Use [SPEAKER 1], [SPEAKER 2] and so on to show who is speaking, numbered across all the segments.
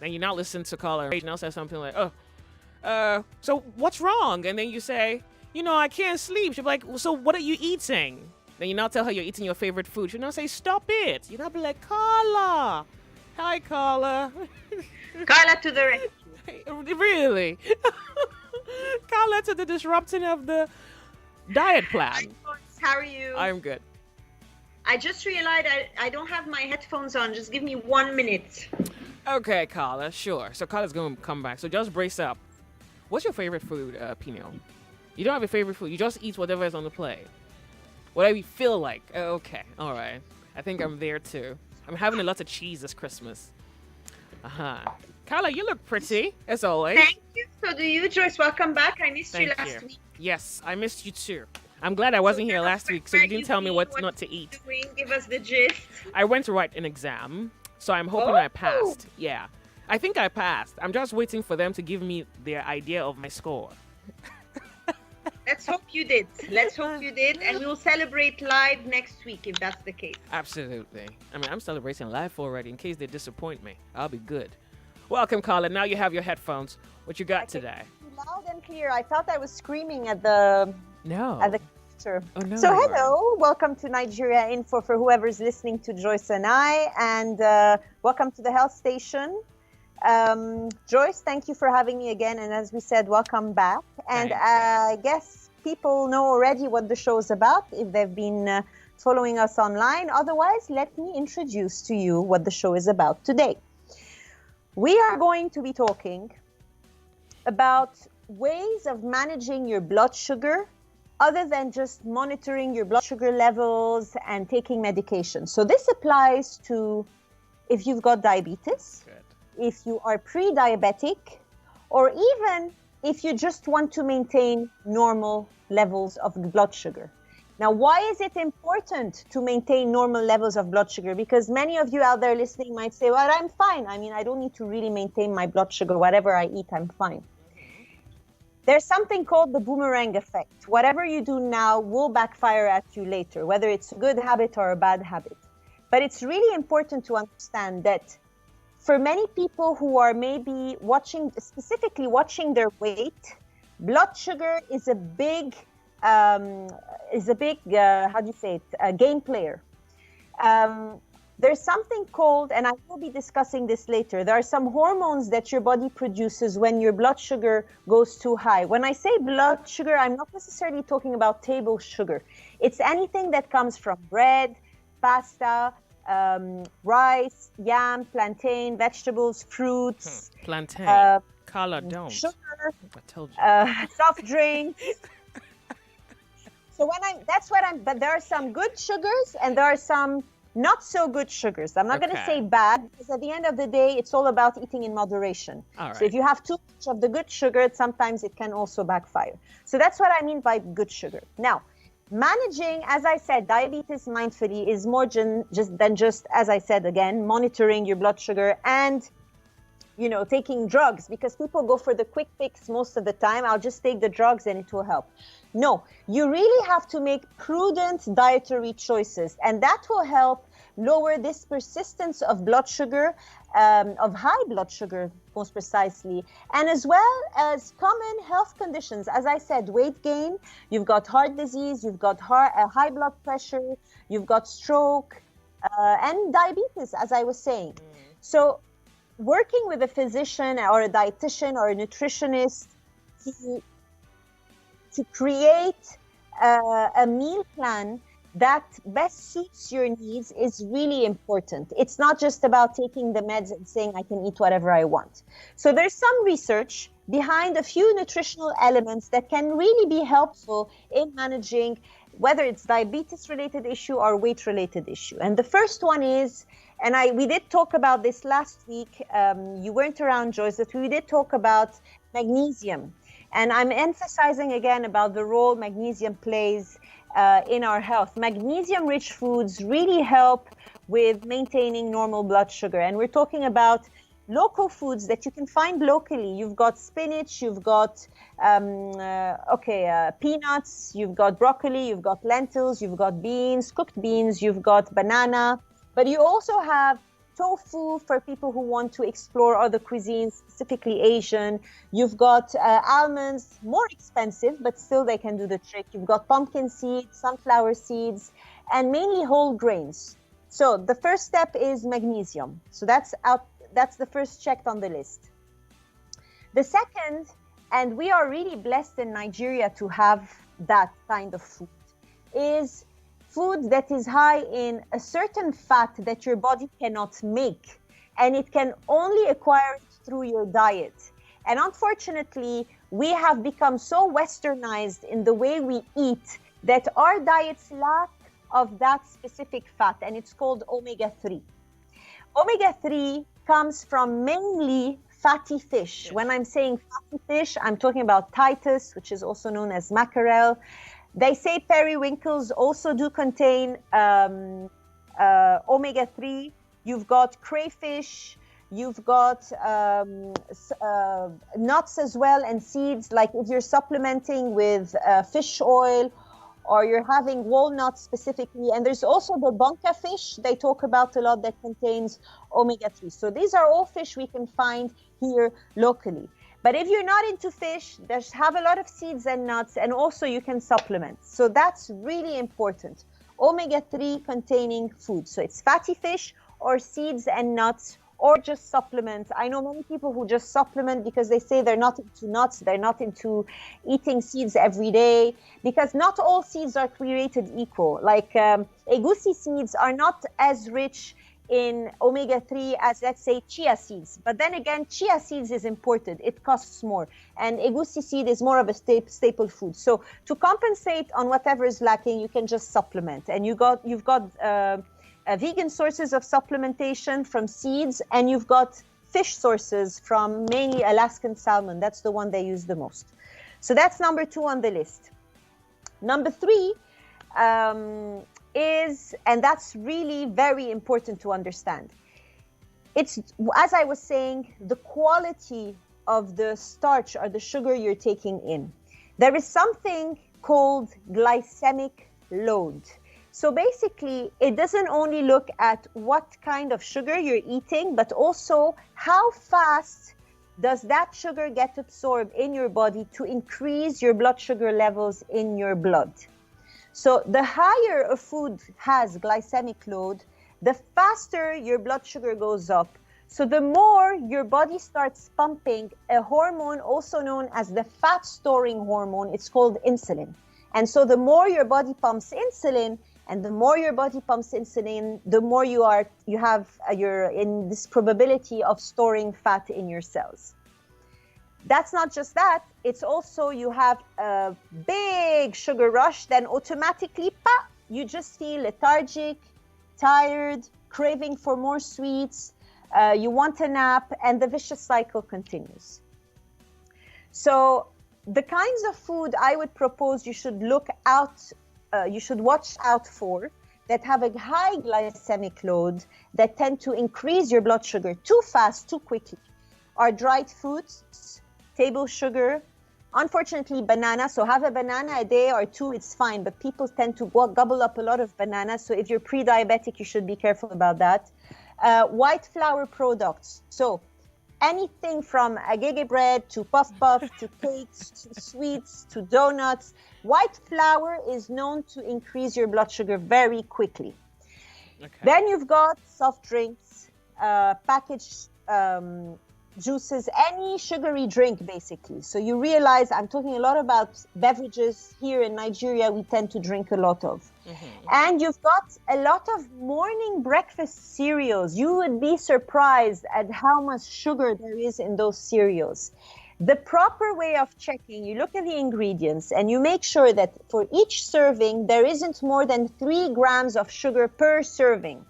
[SPEAKER 1] Then you now listen to Carla and now say something like, so what's wrong? And then you say, I can't sleep. She'll be like, well, so what are you eating? Then you now tell her you're eating your favorite food. She'll now say, stop it. You now be like, Carla. Hi, Carla.
[SPEAKER 2] Carla to the rescue.
[SPEAKER 1] Really? Carla to the disrupting of the diet plan.
[SPEAKER 2] Hi, Joyce. How are you?
[SPEAKER 1] I'm good.
[SPEAKER 2] I just realized I don't have my headphones on. Just give me 1 minute.
[SPEAKER 1] Okay, Carla, sure. So Carla's going to come back. So just brace up. What's your favorite food, Pino? You don't have a favorite food. You just eat whatever is on the plate. Whatever you feel like. Okay, all right. I think I'm there too. I'm having a lot of cheese this Christmas. Carla, you look pretty, as always.
[SPEAKER 2] Thank you. So do you, Joyce. Welcome back. I missed you last week.
[SPEAKER 1] Yes, I missed you too. I'm glad I wasn't here last week, so you didn't tell me what not to eat.
[SPEAKER 2] Give us the gist.
[SPEAKER 1] I went to write an exam, so I'm hoping I passed. Yeah, I think I passed. I'm just waiting for them to give me their idea of my score.
[SPEAKER 2] Let's hope you did. Let's hope you did, and we'll celebrate live next week if that's the case.
[SPEAKER 1] Absolutely. I mean, I'm celebrating live already. In case they disappoint me, I'll be good. Welcome, Carla. Now you have your headphones. What you got today?
[SPEAKER 3] Loud and clear. I thought I was screaming at the computer.
[SPEAKER 1] Oh, no.
[SPEAKER 3] So hello, welcome to Nigeria Info for whoever's listening to Joyce and I, and welcome to the health station. Joyce, thank you for having me again, and as we said, welcome back. And I guess people know already what the show is about if they've been following us online. Otherwise, let me introduce to you what the show is about today. We are going to be talking about ways of managing your blood sugar other than just monitoring your blood sugar levels and taking medication. So this applies to if you've got diabetes, if you are pre-diabetic, or even if you just want to maintain normal levels of blood sugar. Now, why is it important to maintain normal levels of blood sugar? Because many of you out there listening might say, well, I'm fine. I mean, I don't need to really maintain my blood sugar. Whatever I eat, I'm fine. There's something called the boomerang effect. Whatever you do now will backfire at you later, whether it's a good habit or a bad habit. But it's really important to understand that for many people who are maybe specifically watching their weight, blood sugar is a big game player. There's something called, and I will be discussing this later, there are some hormones that your body produces when your blood sugar goes too high. When I say blood sugar, I'm not necessarily talking about table sugar. It's anything that comes from bread, pasta, rice, yam, plantain, vegetables, fruits.
[SPEAKER 1] Plantain. Carla, don't.
[SPEAKER 3] Sugar.
[SPEAKER 1] I told you.
[SPEAKER 3] Soft drinks. So but there are some good sugars and there are some not so good sugars. I'm not going to say bad, because at the end of the day, it's all about eating in moderation.
[SPEAKER 1] All right.
[SPEAKER 3] So if you have too much of the good sugar, sometimes it can also backfire. So that's what I mean by good sugar. Now, managing, as I said, diabetes mindfully is more than just, as I said again, monitoring your blood sugar and, taking drugs, because people go for the quick fix most of the time. I'll just take the drugs and it will help. No, you really have to make prudent dietary choices, and that will help lower this persistence of blood sugar, of high blood sugar, most precisely, and as well as common health conditions. As I said, weight gain, you've got heart disease, you've got high blood pressure, you've got stroke, and diabetes, as I was saying. So working with a physician or a dietitian or a nutritionist to create a meal plan that best suits your needs is really important. It's not just about taking the meds and saying I can eat whatever I want. So there's some research behind a few nutritional elements that can really be helpful in managing whether it's diabetes-related issue or weight-related issue. And the first one is, and we did talk about this last week, you weren't around, Joyce, that we did talk about magnesium. And I'm emphasizing again about the role magnesium plays in our health. Magnesium-rich foods really help with maintaining normal blood sugar. And we're talking about local foods that you can find locally. You've got spinach, you've got peanuts, you've got broccoli, you've got lentils, you've got beans, cooked beans, you've got banana. But you also have tofu for people who want to explore other cuisines, specifically Asian. You've got almonds, more expensive, but still they can do the trick. You've got pumpkin seeds, sunflower seeds, and mainly whole grains. So the first step is magnesium. So that's the first checked on the list. The second, and we are really blessed in Nigeria to have that kind of food, is food that is high in a certain fat that your body cannot make, and it can only acquire it through your diet. And unfortunately, we have become so westernized in the way we eat that our diets lack of that specific fat, and it's called omega-3. Omega-3 comes from mainly fatty fish.
[SPEAKER 1] Yes.
[SPEAKER 3] When I'm saying fatty fish, I'm talking about Titus, which is also known as mackerel. They say periwinkles also do contain omega-3. You've got crayfish, you've got nuts as well, and seeds, like if you're supplementing with fish oil, or you're having walnuts specifically. And there's also the bunka fish they talk about a lot that contains omega-3. So these are all fish we can find here locally. But if you're not into fish, there's have a lot of seeds and nuts, and also you can supplement. So that's really important. Omega-3 containing food. So it's fatty fish or seeds and nuts, or just supplements. I know many people who just supplement because they say they're not into nuts, they're not into eating seeds every day, because not all seeds are created equal. Like egusi seeds are not as rich in omega-3 as, let's say, chia seeds. But then again, chia seeds is imported. It costs more. And egusi seed is more of a staple food. So to compensate on whatever is lacking, you can just supplement. And you've got vegan sources of supplementation from seeds, and you've got fish sources from mainly Alaskan salmon. That's the one they use the most. So that's number 2 on the list. Number 3 is, and that's really very important to understand, it's, as I was saying, the quality of the starch or the sugar you're taking in. There is something called glycemic load. So basically, it doesn't only look at what kind of sugar you're eating, but also how fast does that sugar get absorbed in your body to increase your blood sugar levels in your blood. So the higher a food has glycemic load, the faster your blood sugar goes up. So the more your body starts pumping a hormone also known as the fat storing hormone, it's called insulin. And so the more your body pumps insulin, and the more your body pumps insulin, the more you're in this probability of storing fat in your cells. That's not just that, it's also you have a big sugar rush, then automatically, you just feel lethargic, tired, craving for more sweets, you want a nap, and the vicious cycle continues. So the kinds of food I would propose you should look out, you should watch out for, that have a high glycemic load, that tend to increase your blood sugar too fast, too quickly, are dried foods, table sugar, unfortunately banana. So have a banana a day or 2, it's fine, but people tend to gobble up a lot of bananas. So if you're pre-diabetic, you should be careful about that. White flour products. So anything from agege bread to puff to cakes, to sweets, to donuts. White flour is known to increase your blood sugar very quickly. Okay. Then you've got soft drinks, packaged juices, any sugary drink basically. So you realize I'm talking a lot about beverages here in Nigeria we tend to drink a lot of. Mm-hmm. And you've got a lot of morning breakfast cereals. You would be surprised at how much sugar there is in those cereals. The proper way of checking, you look at the ingredients and you make sure that for each serving there isn't more than 3 grams of sugar per serving.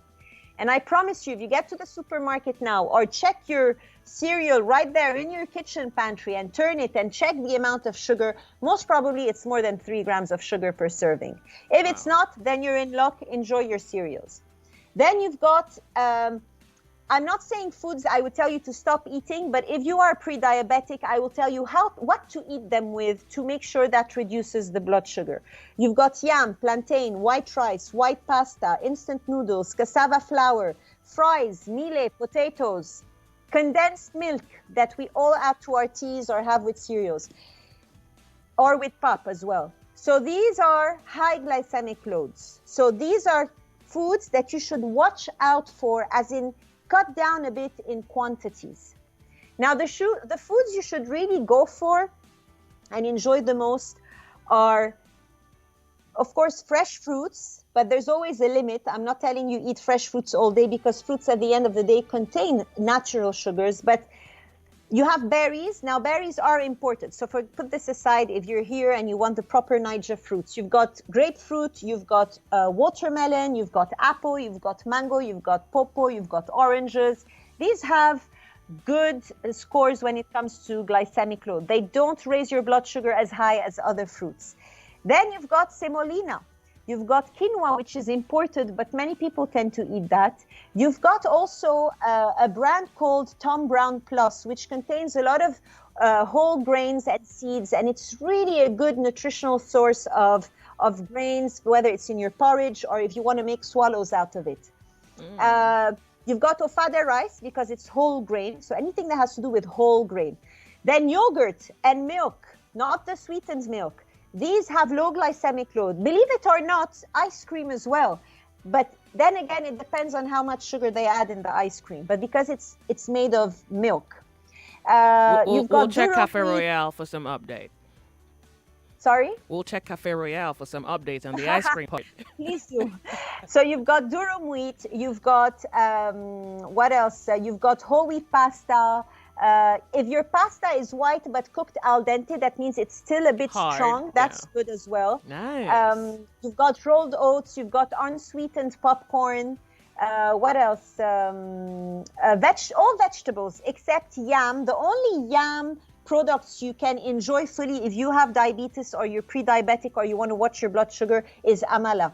[SPEAKER 3] And I promise you, if you get to the supermarket now or check your cereal right there in your kitchen pantry and turn it and check the amount of sugar, most probably it's more than 3 grams of sugar per serving. If it's not, then you're in luck. Enjoy your cereals. Then you've got, I'm not saying foods I would tell you to stop eating, but if you are pre-diabetic, I will tell you what to eat them with to make sure that reduces the blood sugar. You've got yam, plantain, white rice, white pasta, instant noodles, cassava flour, fries, millet, potatoes, condensed milk that we all add to our teas or have with cereals or with pap as well. So these are high glycemic loads. So these are foods that you should watch out for, as in cut down a bit in quantities. Now, the foods you should really go for and enjoy the most are, of course, fresh fruits, but there's always a limit. I'm not telling you eat fresh fruits all day, because fruits at the end of the day contain natural sugars, but you have berries. Now, berries are important. So put this aside if you're here and you want the proper Niger fruits. You've got grapefruit, you've got watermelon, you've got apple, you've got mango, you've got pawpaw, you've got oranges. These have good scores when it comes to glycemic load. They don't raise your blood sugar as high as other fruits. Then you've got semolina. You've got quinoa, which is imported, but many people tend to eat that. You've got also a brand called Tom Brown Plus, which contains a lot of whole grains and seeds, and it's really a good nutritional source of grains, whether it's in your porridge or if you want to make swallows out of it. You've got ofada rice, because it's whole grain, so anything that has to do with whole grain. Then yogurt and milk, not the sweetened milk. These have low glycemic load. Believe it or not, ice cream as well. But then again, it depends on how much sugar they add in the ice cream. But because it's made of milk.
[SPEAKER 1] We'll check Cafe Royale for some update.
[SPEAKER 3] Sorry?
[SPEAKER 1] We'll check Cafe Royale for some updates on the ice cream part.
[SPEAKER 3] Please do. So you've got durum wheat. You've got, what else? You've got whole wheat pasta. If your pasta is white but cooked al dente, that means it's still a bit
[SPEAKER 1] hard,
[SPEAKER 3] strong. That's good as well.
[SPEAKER 1] Nice.
[SPEAKER 3] You've got rolled oats. You've got unsweetened popcorn. What else? All vegetables except yam. The only yam products you can enjoy fully if you have diabetes or you're pre-diabetic or you want to watch your blood sugar is amala.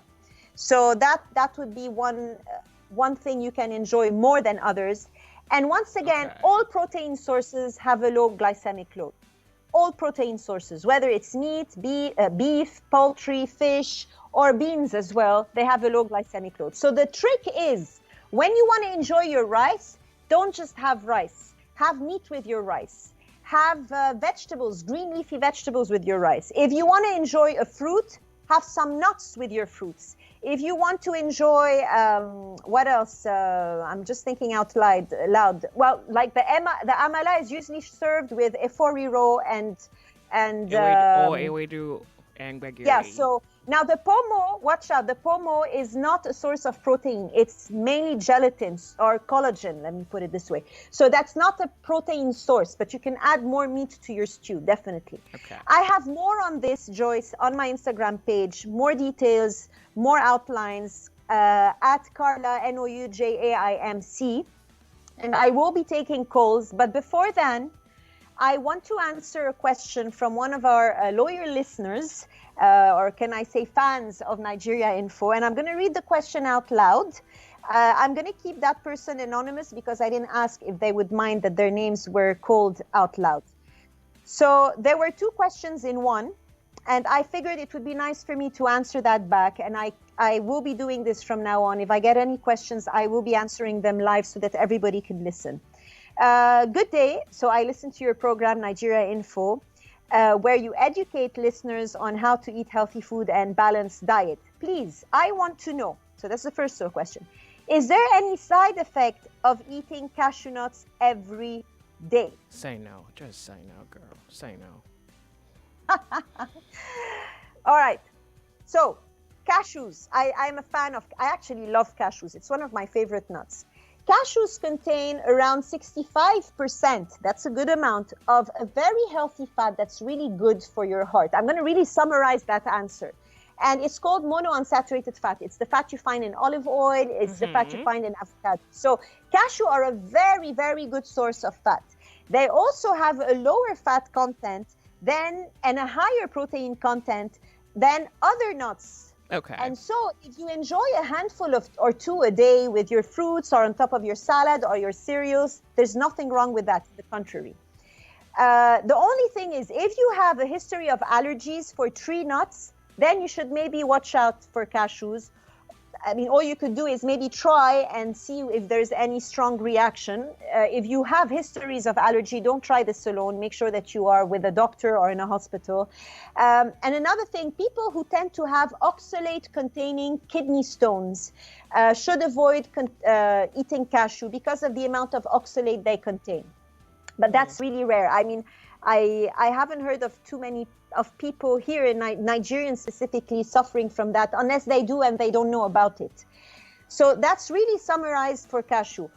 [SPEAKER 3] So that would be one thing you can enjoy more than others. And once again, all protein sources have a low glycemic load. All protein sources, whether it's meat, beef, poultry, fish, or beans as well, they have a low glycemic load. So the trick is, when you want to enjoy your rice, don't just have rice. Have meat with your rice. Have vegetables, green leafy vegetables with your rice. If you want to enjoy a fruit, have some nuts with your fruits. If you want to enjoy, what else? I'm just thinking out loud. Well, like the amala is usually served with eforiro and
[SPEAKER 1] ewedu and bagiri.
[SPEAKER 3] Yeah, so now the pomo, watch out, the pomo is not a source of protein. It's mainly gelatin or collagen, let me put it this way. So that's not a protein source, but you can add more meat to your stew, definitely.
[SPEAKER 1] Okay.
[SPEAKER 3] I have more on this, Joyce, on my Instagram page, more details, more outlines, at Carla, NOUJAIMC. And I will be taking calls, but before then, I want to answer a question from one of our loyal listeners, or can I say fans of Nigeria Info, and I'm going to read the question out loud. I'm going to keep that person anonymous because I didn't ask if they would mind that their names were called out loud. So there were two questions in one, and I figured it would be nice for me to answer that back, and I will be doing this from now on. If I get any questions, I will be answering them live so that everybody can listen. Good day. So I listened to your program, Nigeria Info, where you educate listeners on how to eat healthy food and balanced diet. Please, I want to know. So that's the first question. Is there any side effect of eating cashew nuts every day?
[SPEAKER 1] Say no. Just say no, girl. Say no.
[SPEAKER 3] All right. So cashews. I'm a fan of, I actually love cashews. It's one of my favorite nuts. Cashews contain around 65%, that's a good amount, of a very healthy fat that's really good for your heart. I'm going to really summarize that answer. And it's called monounsaturated fat. It's the fat you find in olive oil. It's the fat you find in avocado. So cashew are a very, very good source of fat. They also have a lower fat content and a higher protein content than other nuts.
[SPEAKER 1] Okay.
[SPEAKER 3] And so if you enjoy a handful or two a day with your fruits or on top of your salad or your cereals, there's nothing wrong with that, to the contrary. The only thing is, if you have a history of allergies for tree nuts, then you should maybe watch out for cashews. I mean, all you could do is maybe try and see if there's any strong reaction. If you have histories of allergy, don't try this alone. Make sure that you are with a doctor or in a hospital. And another thing, people who tend to have oxalate-containing kidney stones should avoid eating cashew because of the amount of oxalate they contain. But that's really rare. I mean, I haven't heard of too many of people here in Nigerians specifically suffering from that, unless they do and they don't know about it. So that's really summarized for cashew.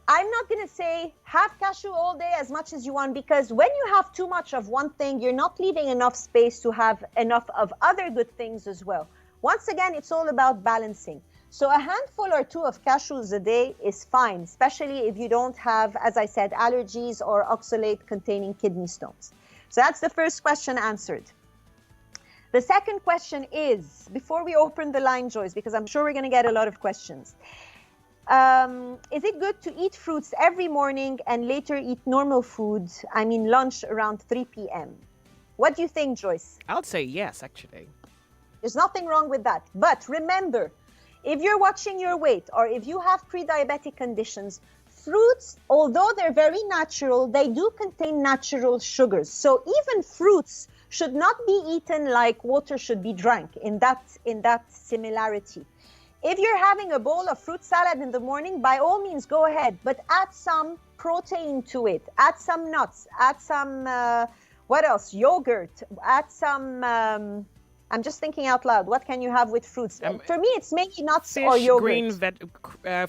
[SPEAKER 3] I'm not going to say have cashew all day as much as you want, because when you have too much of one thing, you're not leaving enough space to have enough of other good things as well. Once again, it's all about balancing. So a handful or two of cashews a day is fine, especially if you don't have, as I said, allergies or oxalate-containing kidney stones. So that's the first question answered. The second question is, before we open the line, Joyce, because I'm sure we're going to get a lot of questions. Is it good to eat fruits every morning and later eat normal foods? I mean, lunch around 3 p.m. What do you think, Joyce?
[SPEAKER 1] I would say yes, actually.
[SPEAKER 3] There's nothing wrong with that. But remember, if you're watching your weight or if you have pre-diabetic conditions, fruits, although they're very natural, they do contain natural sugars. So even fruits should not be eaten like water should be drank in that similarity. If you're having a bowl of fruit salad in the morning, by all means, go ahead, but add some protein to it. Add some nuts, add some, what else? Yogurt, add some, I'm just thinking out loud. What can you have with fruits? For me, it's mainly nuts
[SPEAKER 1] fish,
[SPEAKER 3] or yogurt.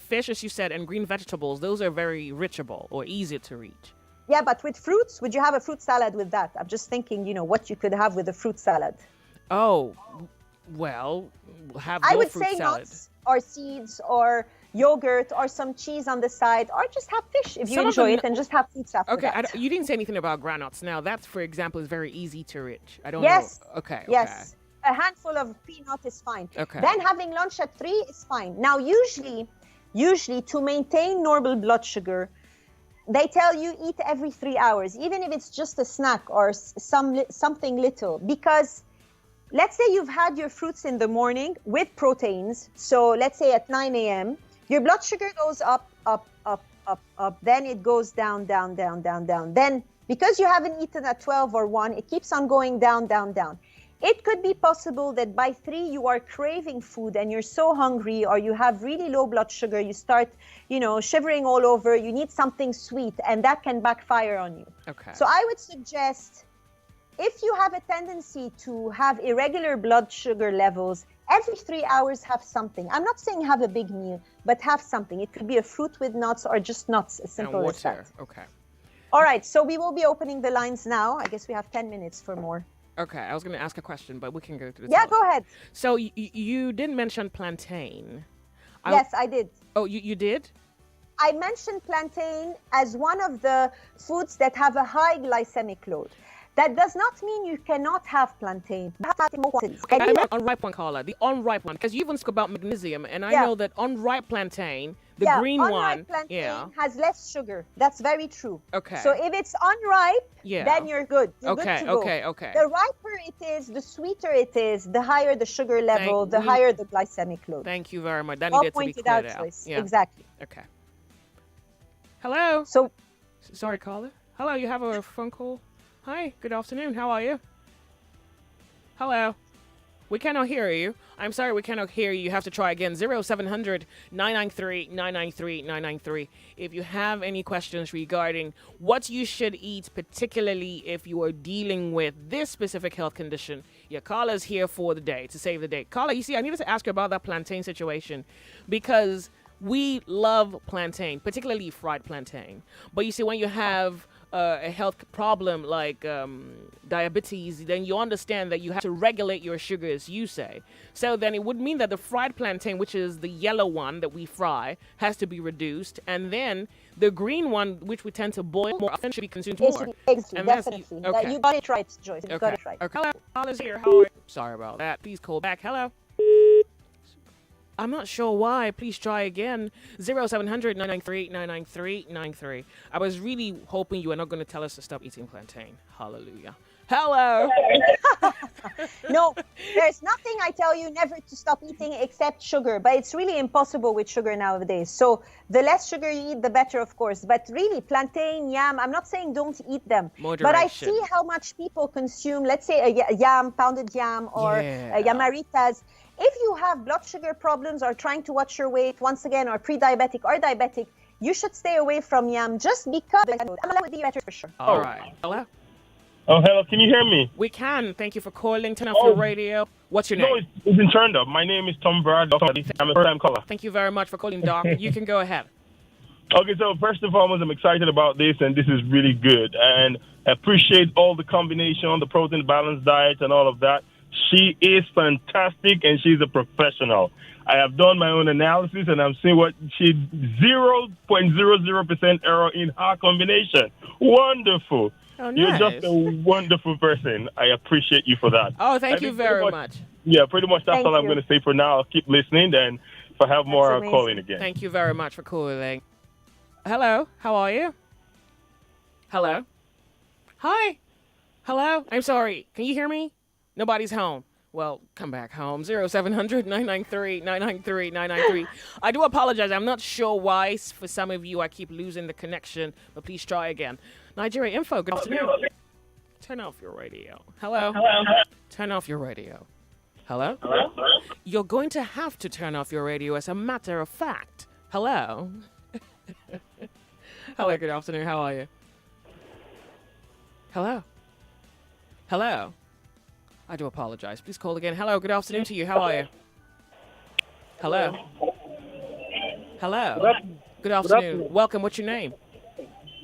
[SPEAKER 1] Fish, as you said, and green vegetables, those are very reachable or easier to reach.
[SPEAKER 3] Yeah, but with fruits, would you have a fruit salad with that? I'm just thinking, what you could have with a fruit salad.
[SPEAKER 1] Oh, well, have
[SPEAKER 3] I
[SPEAKER 1] no
[SPEAKER 3] would
[SPEAKER 1] fruit
[SPEAKER 3] say
[SPEAKER 1] salad.
[SPEAKER 3] nuts or seeds or yogurt or some cheese on the side, or just have fish if you
[SPEAKER 1] Some of
[SPEAKER 3] enjoy
[SPEAKER 1] them-
[SPEAKER 3] it, and just have fruits after
[SPEAKER 1] Okay,
[SPEAKER 3] that.
[SPEAKER 1] you didn't say anything about groundnuts. Now, that, for example, is very easy to reach. I don't
[SPEAKER 3] Yes.
[SPEAKER 1] know. Okay.
[SPEAKER 3] Yes. A handful of peanut is fine.
[SPEAKER 1] Okay.
[SPEAKER 3] Then having lunch at 3 is fine. Now, usually to maintain normal blood sugar, they tell you eat every 3 hours, even if it's just a snack or something little, because let's say you've had your fruits in the morning with proteins. So let's say at 9 a.m., your blood sugar goes up, up, up, up, up. Then it goes down, down, down, down, down. Then because you haven't eaten at 12 or 1, it keeps on going down, down, down. It could be possible that by 3 you are craving food and you're so hungry, or you have really low blood sugar, you start, shivering all over, you need something sweet, and that can backfire on you.
[SPEAKER 1] Okay.
[SPEAKER 3] So I would suggest, if you have a tendency to have irregular blood sugar levels, every 3 hours have something. I'm not saying have a big meal, but have something. It could be a fruit with nuts or just nuts, as simple
[SPEAKER 1] and
[SPEAKER 3] as that.
[SPEAKER 1] water. Okay.
[SPEAKER 3] All right, so we will be opening the lines now. I guess we have 10 minutes for more.
[SPEAKER 1] Okay, I was going to ask a question, but we can go to the
[SPEAKER 3] Yeah,
[SPEAKER 1] top.
[SPEAKER 3] go ahead.
[SPEAKER 1] So you didn't mention plantain.
[SPEAKER 3] Yes, I did.
[SPEAKER 1] Oh, you did?
[SPEAKER 3] I mentioned plantain as one of the foods that have a high glycemic load. That does not mean you cannot have plantain. You have more quantities.
[SPEAKER 1] Okay, I meant unripe one, Carla. The unripe one, because you even spoke about magnesium, and I know that unripe plantain, the green
[SPEAKER 3] unripe
[SPEAKER 1] one,
[SPEAKER 3] plantain has less sugar. That's very true.
[SPEAKER 1] Okay.
[SPEAKER 3] So if it's unripe,
[SPEAKER 1] Yeah.
[SPEAKER 3] then you're good. You're good to go.
[SPEAKER 1] Okay.
[SPEAKER 3] The riper it is, the sweeter it is, the higher the sugar level, the higher the glycemic load.
[SPEAKER 1] Thank you very much. That
[SPEAKER 3] All
[SPEAKER 1] needed to be
[SPEAKER 3] pointed
[SPEAKER 1] cleared
[SPEAKER 3] out,
[SPEAKER 1] out.
[SPEAKER 3] Joyce.
[SPEAKER 1] Yeah.
[SPEAKER 3] Exactly.
[SPEAKER 1] Okay. Hello.
[SPEAKER 3] So
[SPEAKER 1] Sorry, Carla. Hello, you have a phone call? Hi, good afternoon. How are you? Hello. We cannot hear you. I'm sorry, we cannot hear you. You have to try again. 0700 993 993 993. If you have any questions regarding what you should eat, particularly if you are dealing with this specific health condition, yeah, Carla's here for the day, to save the day. Carla, you see, I needed to ask you about that plantain situation because we love plantain, particularly fried plantain. But you see, when you have a health problem like diabetes, then you understand that you have to regulate your sugars, you say. So then it would mean that the fried plantain, which is the yellow one that we fry, has to be reduced. And then the green one, which we tend to boil more often, should be consumed more.
[SPEAKER 3] Exactly,
[SPEAKER 1] And that's-
[SPEAKER 3] definitely.
[SPEAKER 1] okay.
[SPEAKER 3] You got it right, Joyce. You got
[SPEAKER 1] Okay.
[SPEAKER 3] it right.
[SPEAKER 1] Okay. Hello, Carla's here. How are you? Sorry about that. Please call back. Hello. I'm not sure why. Please try again. 0700 993. I was really hoping you were not going to tell us to stop eating plantain. Hallelujah. Hello.
[SPEAKER 3] No, there's nothing I tell you never to stop eating except sugar, but it's really impossible with sugar nowadays. So the less sugar you eat, the better, of course. But really, plantain, yam, I'm not saying don't eat them. But I
[SPEAKER 1] Moderation.
[SPEAKER 3] see how much people consume, let's say a yam, pounded yam, or yamaritas. If you have blood sugar problems or trying to watch your weight, once again, or pre-diabetic or diabetic, you should stay away from yam just because yam would be better for sure.
[SPEAKER 1] All right. Hello.
[SPEAKER 4] Oh, hello. Can you hear me?
[SPEAKER 1] We can. Thank you for calling. Turn off your radio. What's your
[SPEAKER 4] No,
[SPEAKER 1] name?
[SPEAKER 4] it's been turned up. My name is Tom Brad. I'm a first-time caller.
[SPEAKER 1] Thank you very much for calling, Doc. You can go ahead.
[SPEAKER 4] Okay, so first and foremost, I'm excited about this, and this is really good. And I appreciate all the combination, the protein balanced diet, and all of that. She is fantastic, and she's a professional. I have done my own analysis, and I'm seeing what she 0.00% error in her combination. Wonderful.
[SPEAKER 1] Oh, nice.
[SPEAKER 4] You're just a wonderful person. I appreciate you for that.
[SPEAKER 1] Oh, thank you very
[SPEAKER 4] much.
[SPEAKER 1] much.
[SPEAKER 4] Yeah, pretty much that's
[SPEAKER 3] Thank
[SPEAKER 4] all I'm
[SPEAKER 3] you.
[SPEAKER 4] going to say for now. I'll keep listening, then if I have more, I'll
[SPEAKER 3] amazing.
[SPEAKER 4] call in again.
[SPEAKER 1] Thank you very much for calling. Hello, how are you? Hello? Hi. Hello? I'm sorry. Can you hear me? Nobody's home. Well, come back home. 0700 993. I do apologize. I'm not sure why. For some of you, I keep losing the connection, but please try again. Nigeria Info, good afternoon. Turn off your radio. Hello? Turn off your radio. Hello? You're going to have to turn off your radio as a matter of fact. Hello? Hello, good afternoon. How are you? Hello? Hello? I do apologize. Please call again. Hello, good afternoon to you. How are you? Hello? Hello? Good afternoon. Welcome. What's your name?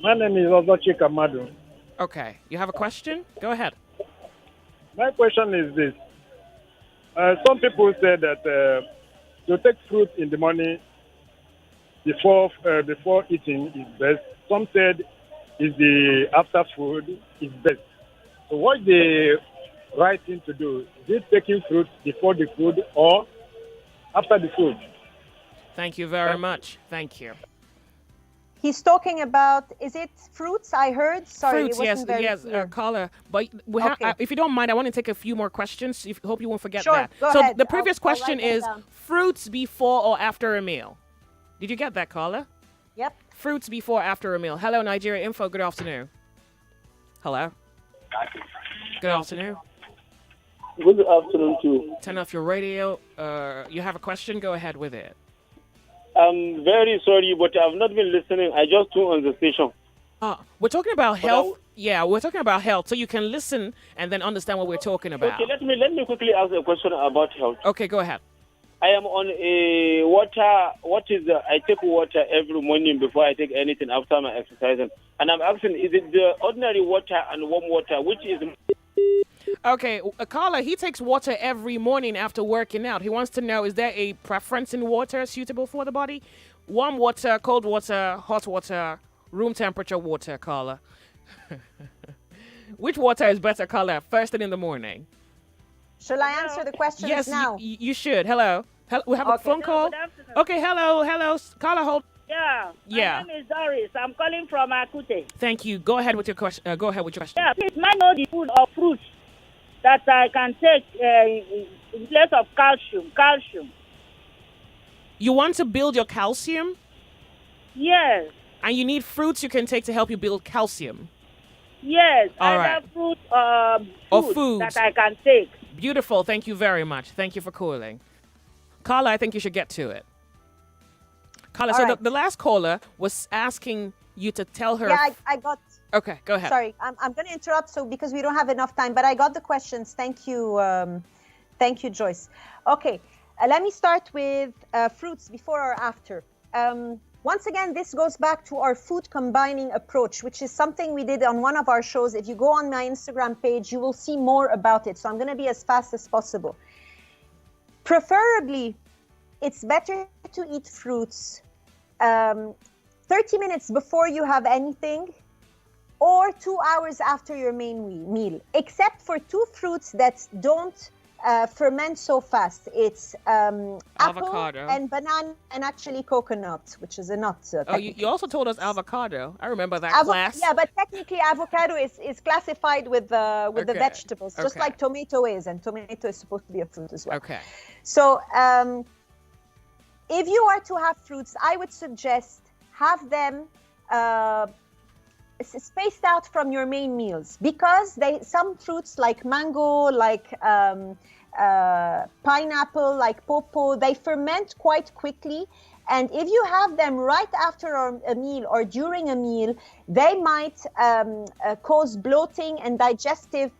[SPEAKER 5] My name is Ozochi Kamadu.
[SPEAKER 1] Okay. You have a question? Go ahead.
[SPEAKER 5] My question is this. Some people say that to take fruit in the morning before eating is best. Some said is the after food is best. So what the right thing to do? Is it taking fruit before the food or after the food?
[SPEAKER 1] Thank you very much. Thank you.
[SPEAKER 3] He's talking about, is it fruits? I heard. Sorry,
[SPEAKER 1] Fruits,
[SPEAKER 3] it
[SPEAKER 1] yes,
[SPEAKER 3] wasn't very
[SPEAKER 1] yes,
[SPEAKER 3] clear.
[SPEAKER 1] caller. But
[SPEAKER 3] Okay.
[SPEAKER 1] if you don't mind, I want to take a few more questions. Hope you won't forget
[SPEAKER 3] Sure,
[SPEAKER 1] that.
[SPEAKER 3] go
[SPEAKER 1] So
[SPEAKER 3] ahead.
[SPEAKER 1] the previous
[SPEAKER 3] I'll
[SPEAKER 1] question
[SPEAKER 3] write that
[SPEAKER 1] is
[SPEAKER 3] down.
[SPEAKER 1] fruits before or after a meal. Did you get that, caller?
[SPEAKER 3] Yep.
[SPEAKER 1] Fruits before or after a meal. Hello, Nigeria Info. Good afternoon. Hello. Good afternoon.
[SPEAKER 6] Good afternoon too.
[SPEAKER 1] Turn off your radio. You have a question? Go ahead with it.
[SPEAKER 6] I'm very sorry, but I've not been listening. I just tuned on the station.
[SPEAKER 1] We're talking about health. Yeah, we're talking about health, so you can listen and then understand what we're talking about.
[SPEAKER 6] Okay, let me quickly ask a question about health.
[SPEAKER 1] Okay, go ahead.
[SPEAKER 6] I am on a water. I take water every morning before I take anything after my exercise, and I'm asking, is it the ordinary water and warm water, which is?
[SPEAKER 1] Okay, Carla, he takes water every morning after working out. He wants to know, is there a preference in water suitable for the body? Warm water, cold water, hot water, room temperature water, Carla. Which water is better, Carla? First thing in the morning.
[SPEAKER 3] Shall I answer the questions
[SPEAKER 1] Yes,
[SPEAKER 3] now?
[SPEAKER 1] you should. Hello. We have a
[SPEAKER 3] Okay.
[SPEAKER 1] phone call?
[SPEAKER 7] Good afternoon.
[SPEAKER 1] Okay, hello. Carla, hold.
[SPEAKER 7] Yeah.
[SPEAKER 1] Yeah.
[SPEAKER 7] My name is Doris. I'm calling from Akute.
[SPEAKER 1] Thank you. Go ahead with your question.
[SPEAKER 7] Yeah, please, may I know the food or fruits that I can take in place of calcium.
[SPEAKER 1] You want to build your calcium?
[SPEAKER 7] Yes.
[SPEAKER 1] And you need fruits you can take to help you build calcium.
[SPEAKER 7] Yes.
[SPEAKER 1] All
[SPEAKER 7] Either
[SPEAKER 1] right.
[SPEAKER 7] fruit
[SPEAKER 1] Or
[SPEAKER 7] food
[SPEAKER 1] foods.
[SPEAKER 7] that I can take.
[SPEAKER 1] Beautiful. Thank you very much. Thank you for calling. Carla, I think you should get to it. Carla,
[SPEAKER 3] All
[SPEAKER 1] so
[SPEAKER 3] right.
[SPEAKER 1] the last caller was asking you to tell her.
[SPEAKER 3] Yeah, I got.
[SPEAKER 1] Okay, go ahead.
[SPEAKER 3] Sorry, I'm going to interrupt. So because we don't have enough time, but I got the questions. Thank you, Joyce. Okay, let me start with fruits before or after. Once again, this goes back to our food combining approach, which is something we did on one of our shows. If you go on my Instagram page, you will see more about it. So I'm going to be as fast as possible. Preferably, it's better to eat fruits 30 minutes before you have anything, or 2 hours after your main meal, except for two fruits that don't ferment so fast. It's apple
[SPEAKER 1] Avocado.
[SPEAKER 3] and banana and actually coconut, which is a nut.
[SPEAKER 1] Oh, you also told us avocado. I remember that class.
[SPEAKER 3] Yeah, but technically avocado is classified with the
[SPEAKER 1] Okay.
[SPEAKER 3] vegetables, just
[SPEAKER 1] Okay.
[SPEAKER 3] like tomato is, and tomato is supposed to be a fruit as well.
[SPEAKER 1] Okay.
[SPEAKER 3] So if you are to have fruits, I would suggest have them spaced out from your main meals, because some fruits like mango, like pineapple, like pawpaw, they ferment quite quickly. And if you have them right after a meal or during a meal, they might cause bloating and digestive.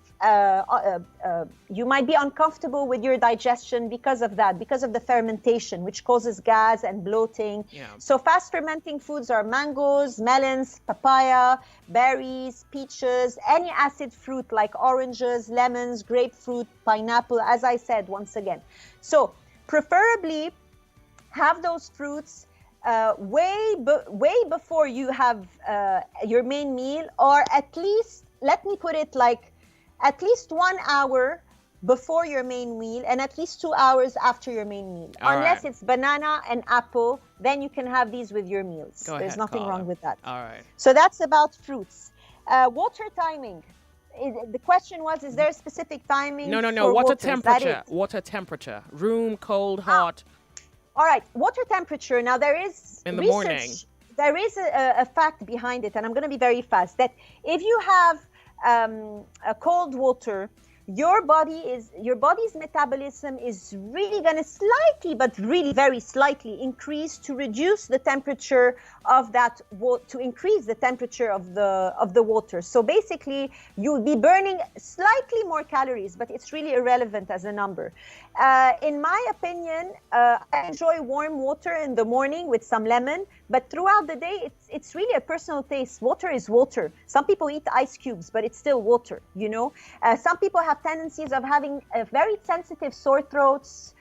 [SPEAKER 3] You might be uncomfortable with your digestion because of that, because of the fermentation, which causes gas and bloating.
[SPEAKER 1] Yeah.
[SPEAKER 3] So fast fermenting foods are mangoes, melons, papaya, berries, peaches, any acid fruit like oranges, lemons, grapefruit, pineapple, as I said once again. So preferably have those fruits way before you have your main meal, or at least, let me put it like, at least 1 hour before your main meal and at least 2 hours after your main meal.
[SPEAKER 1] All
[SPEAKER 3] Unless
[SPEAKER 1] right.
[SPEAKER 3] it's banana and apple, then you can have these with your meals.
[SPEAKER 1] Go
[SPEAKER 3] There's
[SPEAKER 1] ahead,
[SPEAKER 3] nothing
[SPEAKER 1] Carla.
[SPEAKER 3] wrong with that.
[SPEAKER 1] All right.
[SPEAKER 3] So that's about fruits. Water timing. The question was, is there a specific timing?
[SPEAKER 1] No.
[SPEAKER 3] for
[SPEAKER 1] Water
[SPEAKER 3] water? Is that
[SPEAKER 1] temperature.
[SPEAKER 3] it?
[SPEAKER 1] Water temperature. Room, cold, hot.
[SPEAKER 3] All right, water temperature. Now there is
[SPEAKER 1] In the
[SPEAKER 3] research,
[SPEAKER 1] morning.
[SPEAKER 3] There is a fact behind it, and I'm going to be very fast. That if you have a cold water, your body's metabolism is really going to slightly, but really very slightly increase to reduce the temperature of that to increase the temperature of the water. So basically, you'll be burning slightly more calories, but it's really irrelevant as a number. In my opinion, I enjoy warm water in the morning with some lemon, but throughout the day, it's really a personal taste. Water is water. Some people eat ice cubes, but it's still water, you know? Some people have tendencies of having very sensitive sore throats,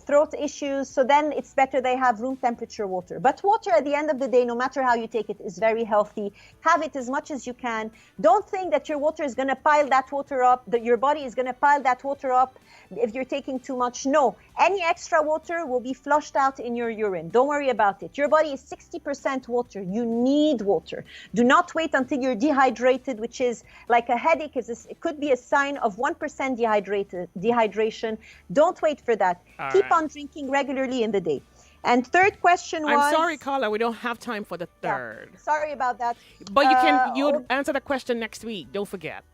[SPEAKER 3] throat issues, so then it's better they have room temperature water. But water, at the end of the day, no matter how you take it, is very healthy. Have it as much as you can. Don't think that your water is going to pile that water up, that your body is going to pile that water up if you're taking too much. No, any extra water will be flushed out in your urine. Don't worry about it. Your body is 60% water. You need water. Do not wait until you're dehydrated, which is like a headache. It could be a sign of 1% dehydration. Don't wait for that.
[SPEAKER 1] All
[SPEAKER 3] Keep
[SPEAKER 1] right.
[SPEAKER 3] on drinking regularly in the day. And third question was...
[SPEAKER 1] I'm sorry, Carla. We don't have time for the third.
[SPEAKER 3] Sorry about that.
[SPEAKER 1] But you'll answer the question next week. Don't forget.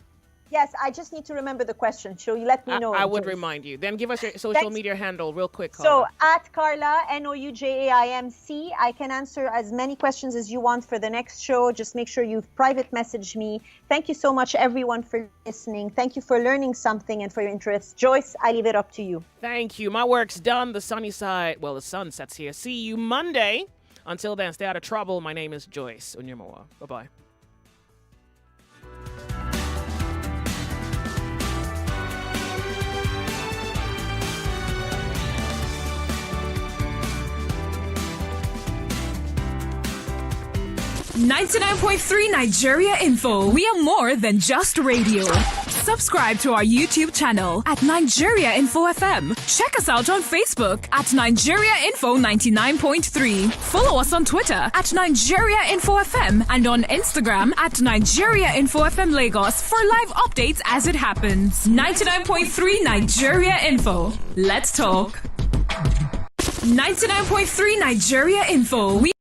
[SPEAKER 3] Yes, I just need to remember the question. So you let me know.
[SPEAKER 1] I would
[SPEAKER 3] Joyce.
[SPEAKER 1] remind you. Then give us your social
[SPEAKER 3] Thanks.
[SPEAKER 1] media handle real quick,
[SPEAKER 3] So
[SPEAKER 1] Carla.
[SPEAKER 3] at Carla, Noujaimc, I can answer as many questions as you want for the next show. Just make sure you private message me. Thank you so much, everyone, for listening. Thank you for learning something and for your interest. Joyce, I leave it up to you.
[SPEAKER 1] Thank you. My work's done. The sunny side, well, the sun sets here. See you Monday. Until then, stay out of trouble. My name is Joyce Onyemoa. Bye-bye.
[SPEAKER 8] .3 Nigeria Info. We are more than just radio. Subscribe to our YouTube channel at Nigeria Info FM. Check us out on Facebook at Nigeria Info 99.3. Follow us on Twitter at Nigeria Info FM and on Instagram at Nigeria Info FM Lagos for live updates as it happens. 99.3 Nigeria Info. Let's talk. 99.3 Nigeria Info. We